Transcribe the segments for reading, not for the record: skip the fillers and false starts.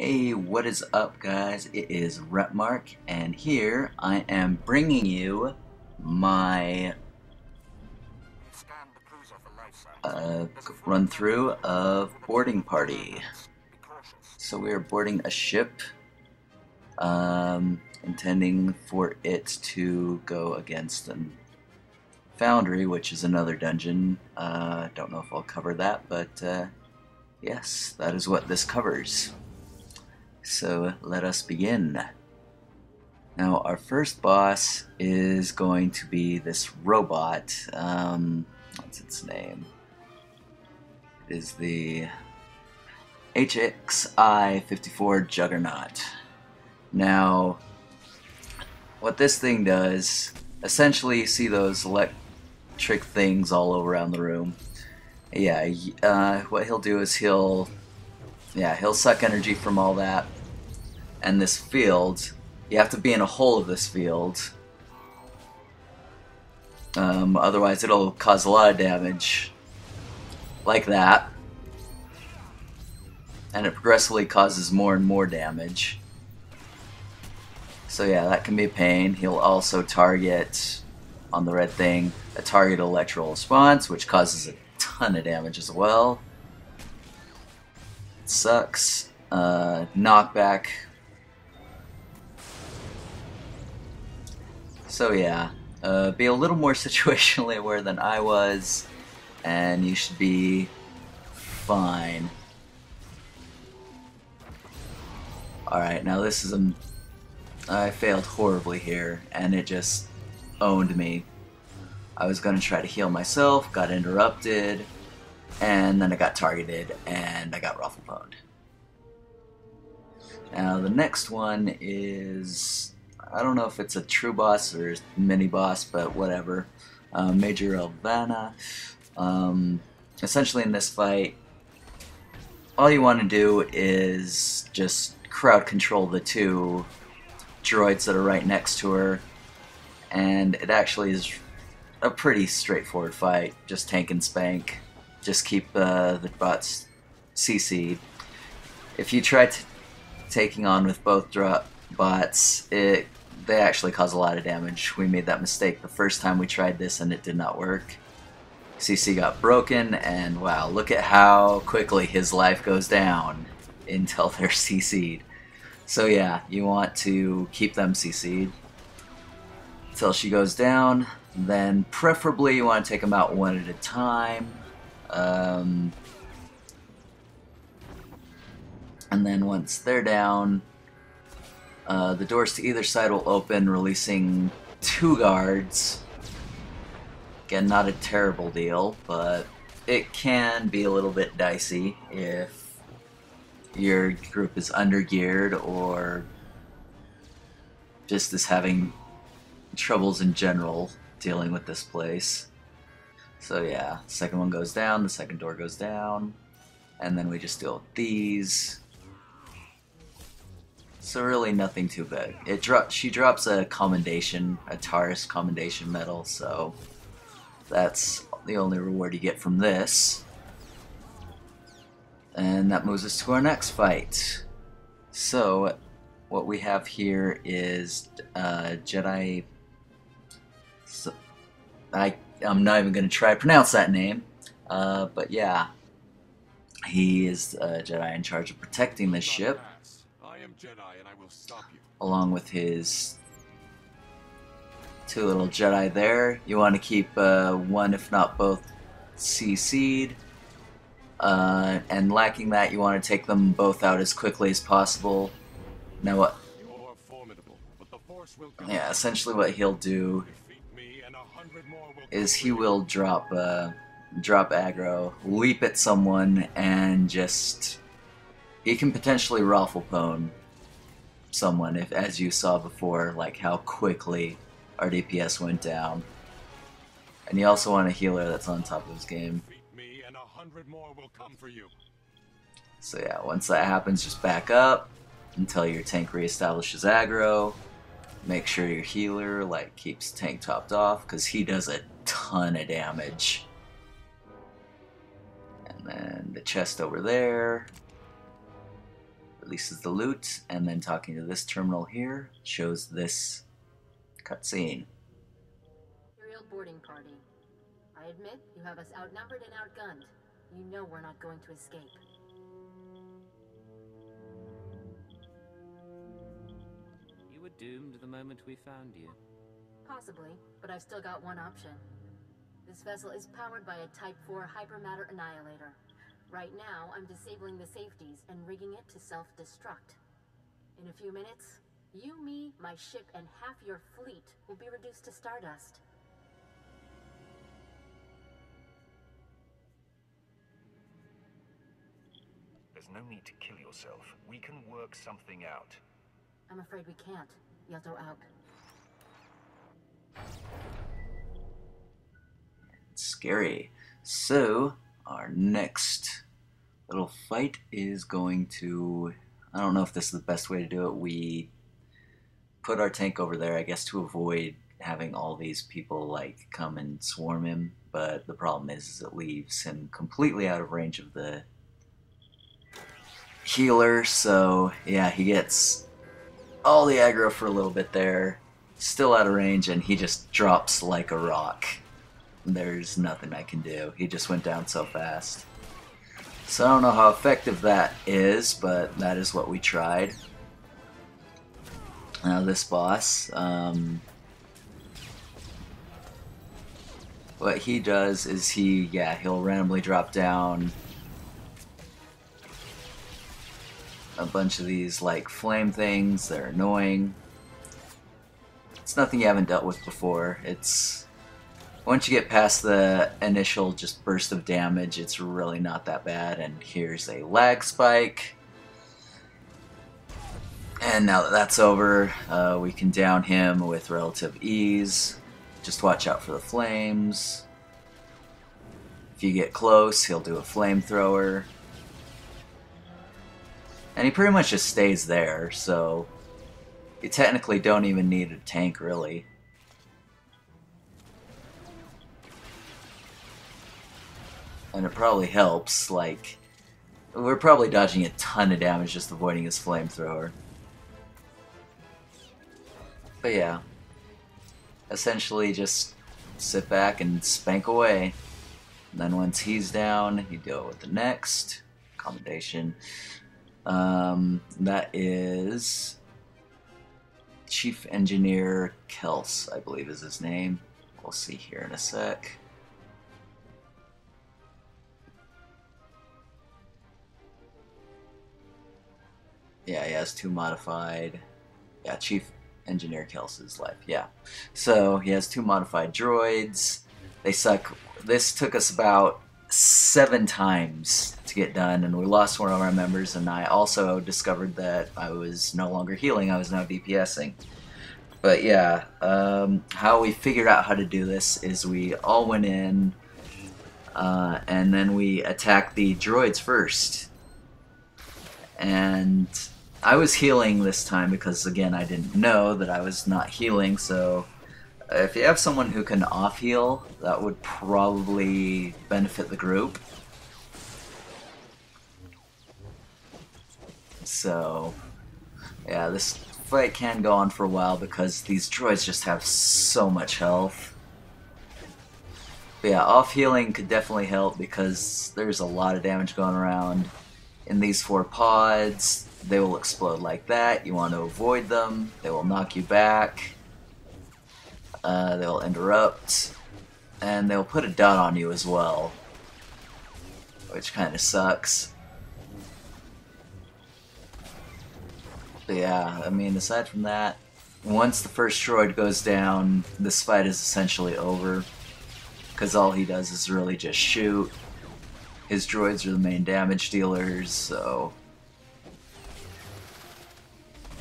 Hey, what is up, guys? It is Rapmark, and here I am bringing you my run through of boarding party. So we are boarding a ship, intending for it to go against a foundry, which is another dungeon. Don't know if I'll cover that, but yes, that is what this covers. So let us begin. Now our first boss is going to be this robot. What's its name? It is the HXI-54 Juggernaut. Now, what this thing does, essentially you see those electric things all around the room. Yeah, what he'll do is he'll suck energy from all that, and this field, you have to be in a hole of this field, otherwise it'll cause a lot of damage, like that, and it progressively causes more and more damage. So yeah, that can be a pain. He'll also target, on the red thing, a target electrical response, which causes a ton of damage as well. Sucks. Knockback. So yeah, be a little more situationally aware than I was, and you should be fine. Alright, now this is I failed horribly here, and it just owned me. I was going to try to heal myself, got interrupted, and then I got targeted, and I got ruffle pwned. Now the next one is, I don't know if it's a true boss or mini boss, but whatever. Major Elvana. Essentially in this fight, all you want to do is just crowd control the two droids that are right next to her, and it actually is a pretty straightforward fight. Just tank and spank. Just keep the bots CC'd. If you try taking on with both bots, they actually cause a lot of damage. We made that mistake the first time we tried this and it did not work. CC got broken, and wow, look at how quickly his life goes down until they're CC'd. So yeah, you want to keep them CC'd until she goes down. Then preferably you want to take them out one at a time. And then once they're down, the doors to either side will open, releasing 2 guards. Again, not a terrible deal, but it can be a little bit dicey if your group is undergeared or just is having troubles in general dealing with this place. So yeah, second one goes down, the second door goes down, and then we just deal with these. So really nothing too big. She drops a commendation, a Taurus commendation medal, so that's the only reward you get from this. And that moves us to our next fight. So what we have here is Jedi. So, I'm not even going to try to pronounce that name, but yeah, he is a Jedi in charge of protecting this ship, along with his 2 little Jedi there. You want to keep one, if not both, CC'd, and lacking that, you want to take them both out as quickly as possible. Now what? Yeah, essentially what he'll do is he will drop aggro, leap at someone, and just he can potentially ruffle pwn someone, if, as you saw before, like how quickly our DPS went down. And you also want a healer that's on top of his game. So yeah, once that happens, just back up until your tank reestablishes aggro. Make sure your healer keeps tank topped off, because he does a ton of damage. And then the chest over there. releases the loot, and then talking to this terminal here shows this cutscene. Imperial boarding party. I admit you have us outnumbered and outgunned. You know we're not going to escape. You were doomed the moment we found you. Possibly, but I've still got one option. This vessel is powered by a Type 4 hypermatter annihilator. Right now, I'm disabling the safeties and rigging it to self-destruct. In a few minutes, you, me, my ship, and half your fleet will be reduced to stardust. There's no need to kill yourself. We can work something out. I'm afraid we can't. Yelto out. Scary. So, our next little fight is going to... I don't know if this is the best way to do it. We put our tank over there, I guess, to avoid having all these people, like, come and swarm him. But the problem is it leaves him completely out of range of the healer. So, yeah, he gets all the aggro for a little bit there. Still out of range, and he just drops like a rock. There's nothing I can do. He just went down so fast. So I don't know how effective that is, but that is what we tried. Now this boss, what he does is he'll randomly drop down a bunch of these like flame things. They're annoying. It's nothing you haven't dealt with before. It's once you get past the initial just burst of damage, it's really not that bad. And here's a lag spike. And now that that's over, we can down him with relative ease. Just watch out for the flames. If you get close, he'll do a flamethrower. And he pretty much just stays there, so you technically don't even need a tank, really. And it probably helps, like, we're probably dodging a ton of damage just avoiding his flamethrower. But yeah, essentially just sit back and spank away. And then once he's down, you go with the next commendation. That is Chief Engineer Kels, I believe is his name. We'll see here in a sec. Yeah, he has 2 modified. Yeah, Chief Engineer Kels's life. Yeah. So he has 2 modified droids. They suck. This took us about 7 times to get done, and we lost one of our members, and I also discovered that I was no longer healing, I was now DPSing. But yeah, how we figured out how to do this is we all went in, and then we attacked the droids first. And I was healing this time because, again, I didn't know that I was not healing, so if you have someone who can off-heal, that would probably benefit the group. So, yeah, this fight can go on for a while because these droids just have so much health. But yeah, off-healing could definitely help because there's a lot of damage going around. In these 4 pods, they will explode like that. You want to avoid them. They will knock you back. They'll interrupt. And they'll put a dot on you as well, which kind of sucks. But yeah, I mean, aside from that, once the first droid goes down, this fight is essentially over. Because all he does is really just shoot. His droids are the main damage dealers, so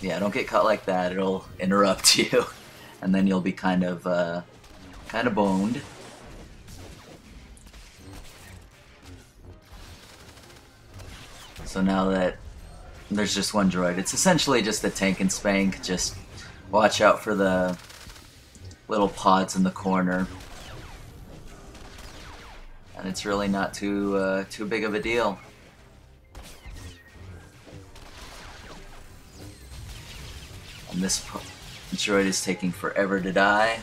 yeah, don't get caught like that. It'll interrupt you, and then you'll be kind of boned. So now that there's just one droid, it's essentially just a tank and spank. Just watch out for the little pods in the corner. And it's really not too big of a deal. And this droid is taking forever to die.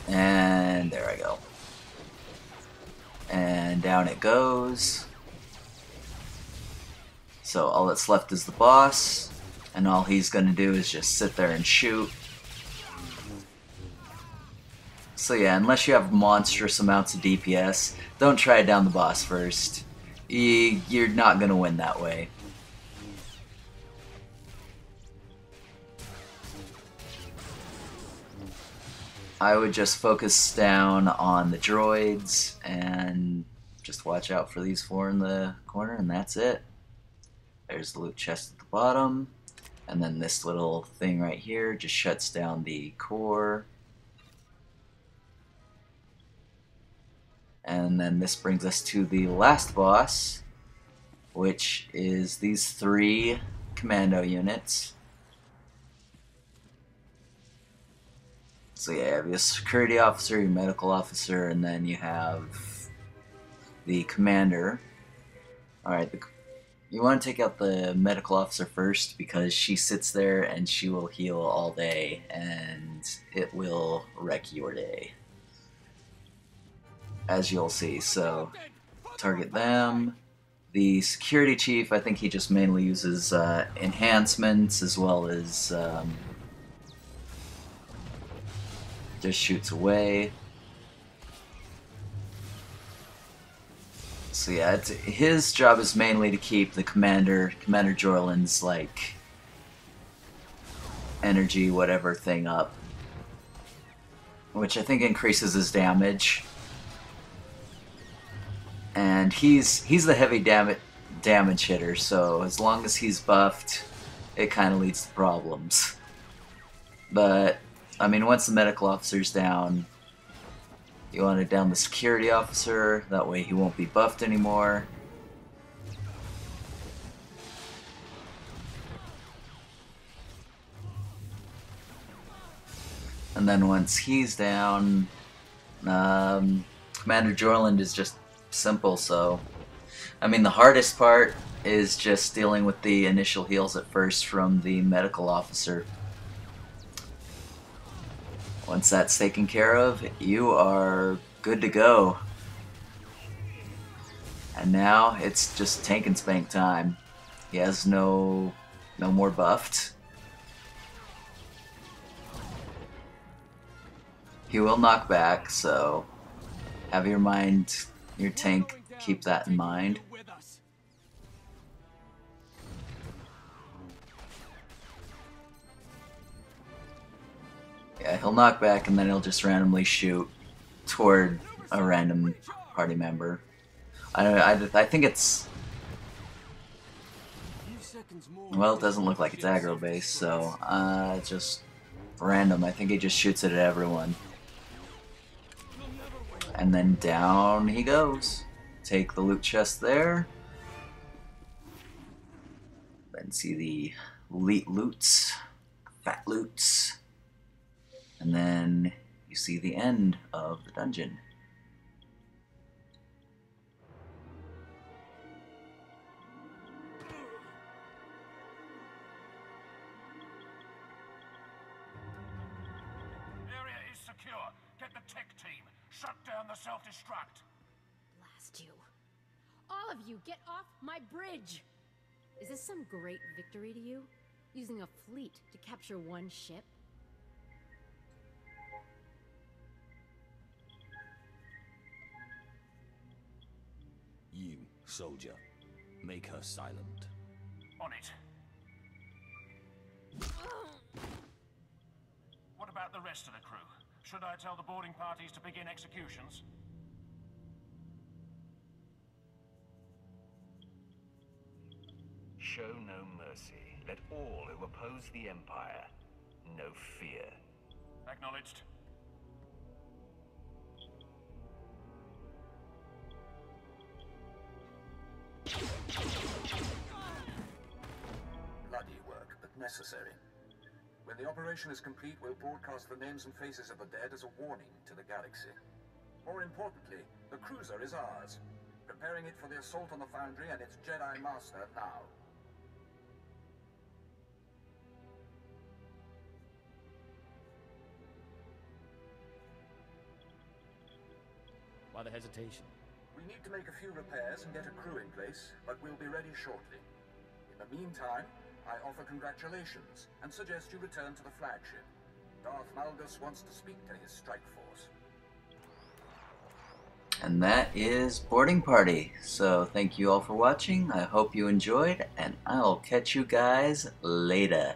And there I go. And down it goes. So all that's left is the boss, and all he's gonna do is just sit there and shoot. So yeah, unless you have monstrous amounts of DPS, don't try down the boss first. You're not gonna win that way. I would just focus down on the droids and just watch out for these 4 in the corner, and that's it. There's the loot chest at the bottom, and then this little thing right here just shuts down the core. And then this brings us to the last boss, which is these 3 commando units. So yeah, you have your security officer, your medical officer, and then you have the commander. Alright, you want to take out the medical officer first because she sits there and she will heal all day and it will wreck your day, as you'll see. So target them. The security chief, I think he just mainly uses enhancements as well as just shoots away. So yeah, his job is mainly to keep the Commander Jorlin's like energy whatever thing up, which I think increases his damage. And he's the heavy damage hitter, so as long as he's buffed, it kind of leads to problems. But I mean, once the medical officer's down, you want to down the security officer, that way he won't be buffed anymore. And then once he's down, Commander Jorland is just simple, so... I mean, the hardest part is just dealing with the initial heals at first from the medical officer. Once that's taken care of, you are good to go. And now it's just tank and spank time. He has no more buffed. He will knock back, so have your tank keep that in mind. Yeah, he'll knock back and then he'll just randomly shoot toward a random party member. I think it's... Well, it doesn't look like it's aggro based, so it's just random. I think he just shoots it at everyone. And then down he goes. Take the loot chest there. Then see the elite loots, fat loots. And then you see the end of the dungeon. Area is secure. Get the tech team. Shut down the self-destruct. Blast you. All of you, get off my bridge! Is this some great victory to you? Using a fleet to capture one ship? You, soldier, make her silent. On it. What about the rest of the crew? Should I tell the boarding parties to begin executions? Show no mercy. Let all who oppose the Empire know fear. Acknowledged. Bloody work, but necessary. When the operation is complete, we'll broadcast the names and faces of the dead as a warning to the galaxy. More importantly, the cruiser is ours. Preparing it for the assault on the Foundry and its Jedi Master now. Why the hesitation? We need to make a few repairs and get a crew in place, but we'll be ready shortly. In the meantime, I offer congratulations and suggest you return to the flagship. Darth Malgus wants to speak to his strike force. And that is Boarding Party. So thank you all for watching. I hope you enjoyed, and I'll catch you guys later.